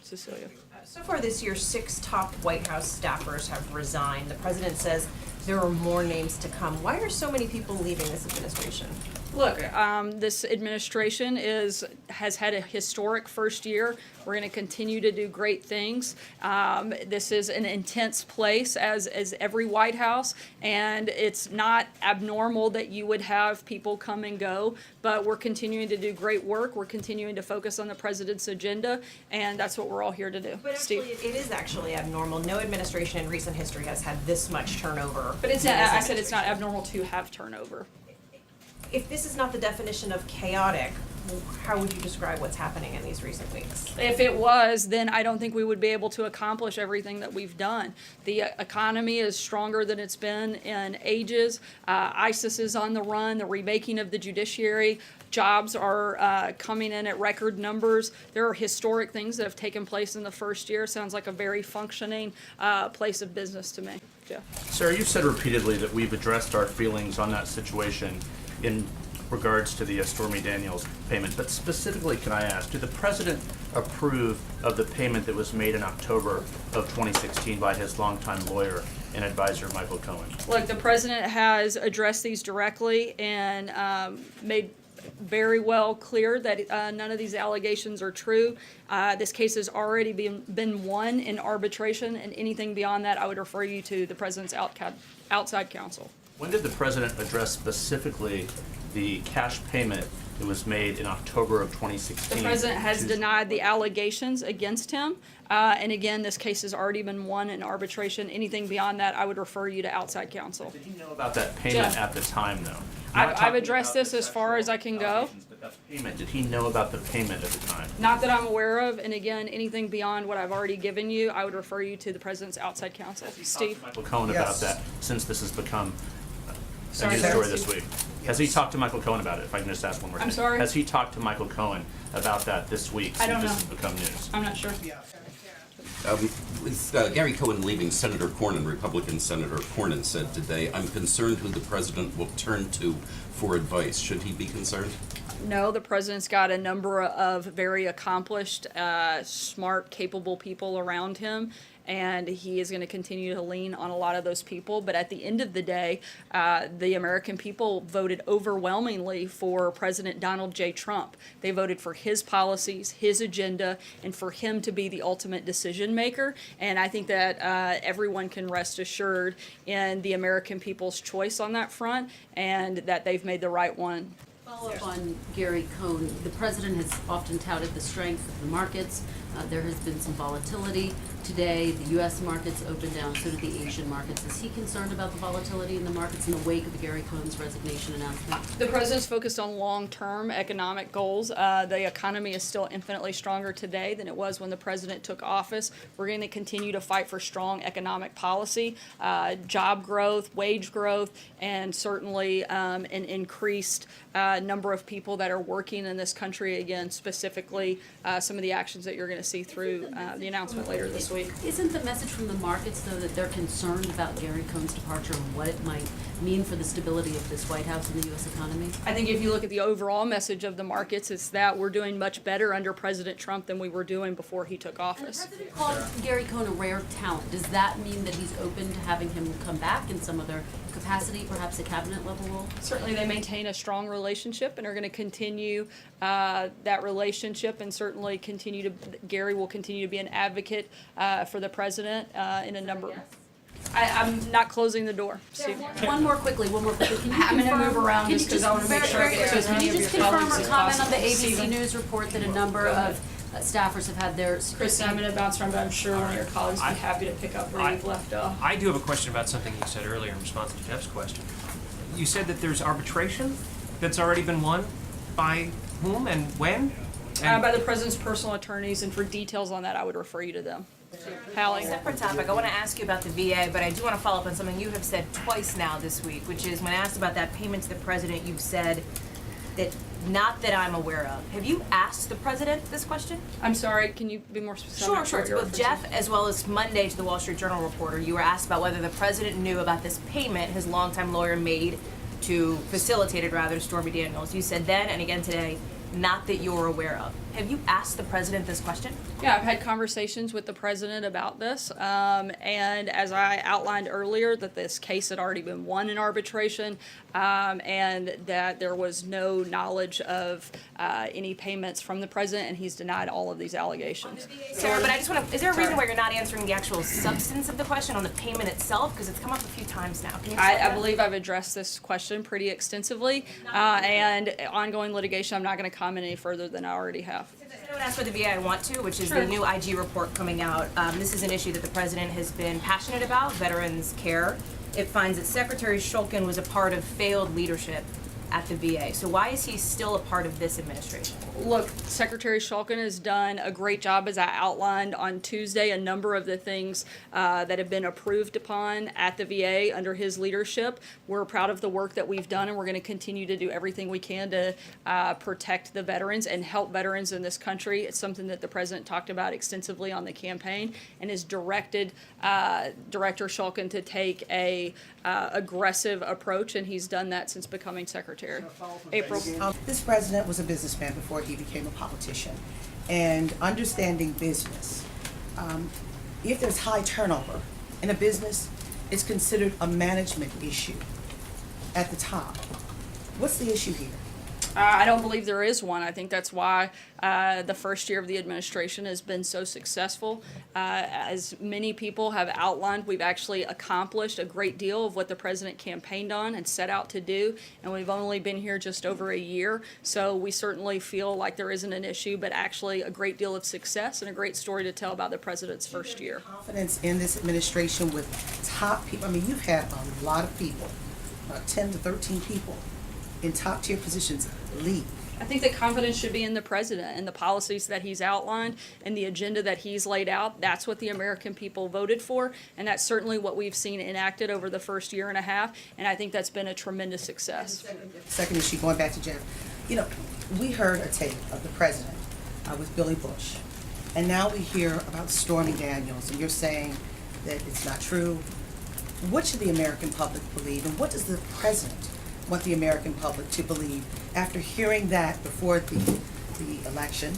Cecilia. So far this year, 6 top White House staffers have resigned. The president says there are more names to come. Why are so many people leaving this administration? Look, this administration has had a historic first year. We're going to continue to do great things. This is an intense place, as every White House, and it's not abnormal that you would have people come and go, but we're continuing to do great work. We're continuing to focus on the president's agenda, and that's what we're all here to do. But actually, it is actually abnormal. No administration in recent history has had this much turnover. But it's not, I said it's not abnormal to have turnover. If this is not the definition of chaotic, how would you describe what's happening in these recent weeks? If it was, then I don't think we would be able to accomplish everything that we've done. The economy is stronger than it's been in ages. ISIS is on the run. The remaking of the judiciary. Jobs are coming in at record numbers. There are historic things that have taken place in the first year. Sounds like a very functioning place of business to me. Jeff. Sarah, you've said repeatedly that we've addressed our feelings on that situation in regards to the Stormy Daniels payment, but specifically, can I ask, did the president approve of the payment that was made in October of 2016 by his longtime lawyer and advisor, Michael Cohen? Look, the president has addressed these directly and made very well clear that none of these allegations are true. This case has already been won in arbitration, and anything beyond that, I would refer you to the president's outside counsel. When did the president address specifically the cash payment that was made in October of 2016? The president has denied the allegations against him. And again, this case has already been won in arbitration. Anything beyond that, I would refer you to outside counsel. Did he know about that payment at the time, though? I've addressed this as far as I can go. But that payment, did he know about the payment at the time? Not that I'm aware of. And again, anything beyond what I've already given you, I would refer you to the president's outside counsel. Steve? Michael Cohen about that, since this has become a news Sarah, story this week. Has he talked to Michael Cohen about it? If I can just ask one more thing. I'm sorry? Has he talked to Michael Cohen about that this week I don't since this know. has become news? I'm not sure. With Gary Cohn leaving, Senator Cornyn, Republican Senator Cornyn, said today, "I'm concerned who the president will turn to for advice." Should he be concerned? No, the president's got a number of very accomplished, smart, capable people around him, and he is going to continue to lean on a lot of those people. But at the end of the day, the American people voted overwhelmingly for President Donald J. Trump. They voted for his policies, his agenda, and for him to be the ultimate decision maker. And I think that everyone can rest assured in the American people's choice on that front, and that they've made the right one. Follow up on Gary Cohn. The president has often touted the strength of the markets. There has been some volatility today. The U.S. markets opened down, so did the Asian markets. Is he concerned about the volatility in the markets in the wake of Gary Cohn's resignation announcement? The president's focused on long-term economic goals. The economy is still infinitely stronger today than it was when the president took office. We're going to continue to fight for strong economic policy, job growth, wage growth, and certainly an increased number of people that are working in this country. Again, specifically some of the actions that you're going to see through the announcement later this week. Isn't the message from the markets, though, that they're concerned about Gary Cohn's departure and what it might mean for the stability of this White House and the U.S. economy? I think if you look at the overall message of the markets, it's that we're doing much better under President Trump than we were doing before he took office. And the president called Gary Cohn a rare talent. Does that mean that he's open to having him come back in some other capacity, perhaps a cabinet level role? Certainly they maintain a strong relationship and are going to continue that relationship, and certainly Gary will continue to be an advocate for the president in a number. I'm not closing the door. One more quickly. Can you I'm going to move around just because I want to make sure I get to as many of your colleagues as possible. Can you just confirm or comment on the ABC News report that a number of staffers have had their... Chris, I'm going to bounce around, but I'm sure one of your colleagues would be happy to pick up where you've left off. I do have a question about something you said earlier in response to Jeff's question. You said that there's arbitration that's already been won by whom and when? By the president's personal attorneys, and for details on that, I would refer you to them. Hallie. Separate topic. I want to ask you about the VA, but I do want to follow up on something you have said twice now this week, which is when asked about that payment to the president, you've said that not that I'm aware of. Have you asked the president this question? I'm sorry, can you be more specific? Sure. It's both Jeff as well as Monday to the Wall Street Journal reporter. You were asked about whether the president knew about this payment his longtime lawyer made to Stormy Daniels. You said then and again today, not that you're aware of. Have you asked the president this question? Yeah, I've had conversations with the president about this, and as I outlined earlier, that this case had already been won in arbitration, and that there was no knowledge of any payments from the president, and he's denied all of these allegations. Sarah, but I just want to, is there a reason why you're not answering the actual substance of the question on the payment itself? Because it's come up a few times now. Can you explain I that? believe I've addressed this question pretty extensively, and ongoing litigation, I'm not going to comment any further than I already have. Since I don't ask for the VA, I want to, which is Sure. the new IG report coming out. This is an issue that the president has been passionate about, veterans care. It finds that Secretary Shulkin was a part of failed leadership at the VA. So why is he still a part of this administration? Look, Secretary Shulkin has done a great job, as I outlined on Tuesday, a number of the things that have been approved upon at the VA under his leadership. We're proud of the work that we've done, and we're going to continue to do everything we can to protect the veterans and help veterans in this country. It's something that the president talked about extensively on the campaign and has directed Director Shulkin to take a aggressive approach, and he's done that since becoming secretary. April. This president was a businessman before he became a politician. And understanding business, if there's high turnover in a business, it's considered a management issue at the top. What's the issue here? I don't believe there is one. I think that's why the first year of the administration has been so successful. As many people have outlined, we've actually accomplished a great deal of what the president campaigned on and set out to do, and we've only been here just over a year. So we certainly feel like there isn't an issue, but actually a great deal of success and a great story to tell about the president's first year. Confidence in this administration with top people. I mean, you've had a lot of people, about 10 to 13 people in top tier positions leave. I think the confidence should be in the president and the policies that he's outlined and the agenda that he's laid out. That's what the American people voted for, and that's certainly what we've seen enacted over the first year and a half, and I think that's been a tremendous success. Second issue, going back to Jeff. You know, we heard a tape of the president with Billy Bush, and now we hear about Stormy Daniels, and you're saying that it's not true. What should the American public believe, and what does the president want the American public to believe after hearing that before the election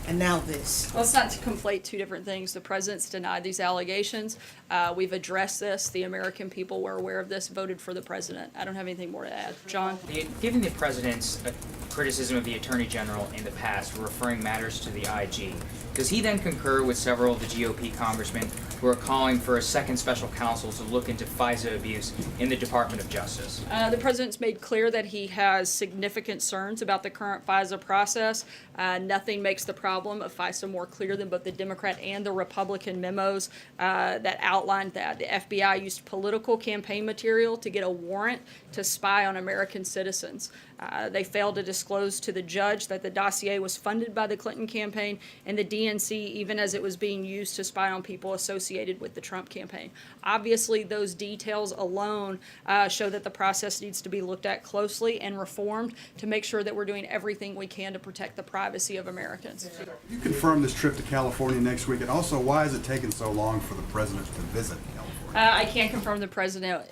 and now this? Well, it's not to conflate two different things. The president's denied these allegations. We've addressed this. The American people were aware of this, voted for the president. I don't have anything more to add. John? Given the president's criticism of the Attorney General in the past for referring matters to the IG, does he then concur with several of the GOP congressmen who are calling for a second special counsel to look into FISA abuse in the Department of Justice? The president's made clear that he has significant concerns about the current FISA process. Nothing makes the problem of FISA more clear than both the Democrat and the Republican memos that outlined that. The FBI used political campaign material to get a warrant to spy on American citizens. They failed to disclose to the judge that the dossier was funded by the Clinton campaign and the DNC, even as it was being used to spy on people associated with the Trump campaign. Obviously, those details alone show that the process needs to be looked at closely and reformed to make sure that we're doing everything we can to protect the privacy of Americans. You confirm this trip to California next week, and also why is it taking so long for the president to visit California? I can confirm the president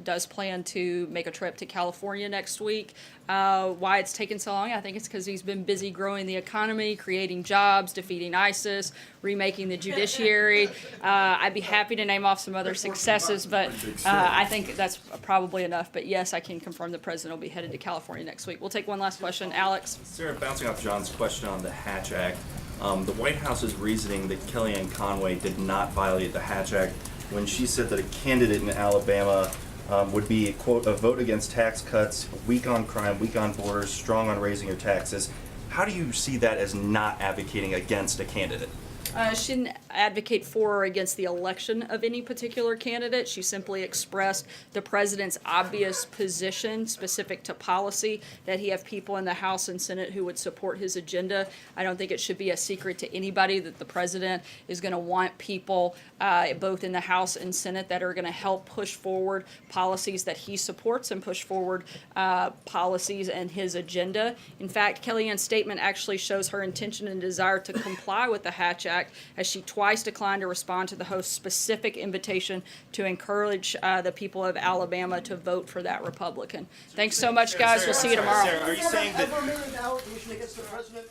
does plan to make a trip to California next week. Why it's taken so long? I think it's because he's been busy growing the economy, creating jobs, defeating ISIS, remaking the judiciary. I'd be happy to name off some other successes, but I think that's probably enough. But yes, I can confirm the president will be headed to California next week. We'll take one last question. Alex? Sarah, bouncing off John's question on the Hatch Act, the White House's reasoning that Kellyanne Conway did not violate the Hatch Act when she said that a candidate in Alabama would be, quote, a vote against tax cuts, weak on crime, weak on borders, strong on raising your taxes. How do you see that as not advocating against a candidate? She didn't advocate for or against the election of any particular candidate. She simply expressed the president's obvious position specific to policy, that he have people in the House and Senate who would support his agenda. I don't think it should be a secret to anybody that the president is going to want people both in the House and Senate that are going to help push forward policies that he supports and push forward policies and his agenda. In fact, Kellyanne's statement actually shows her intention and desire to comply with the Hatch Act, as she twice declined to respond to the host's specific invitation to encourage the people of Alabama to vote for that Republican. Thanks so much, guys. We'll see you tomorrow. Sarah, are you saying that Ever made an allegation against the president?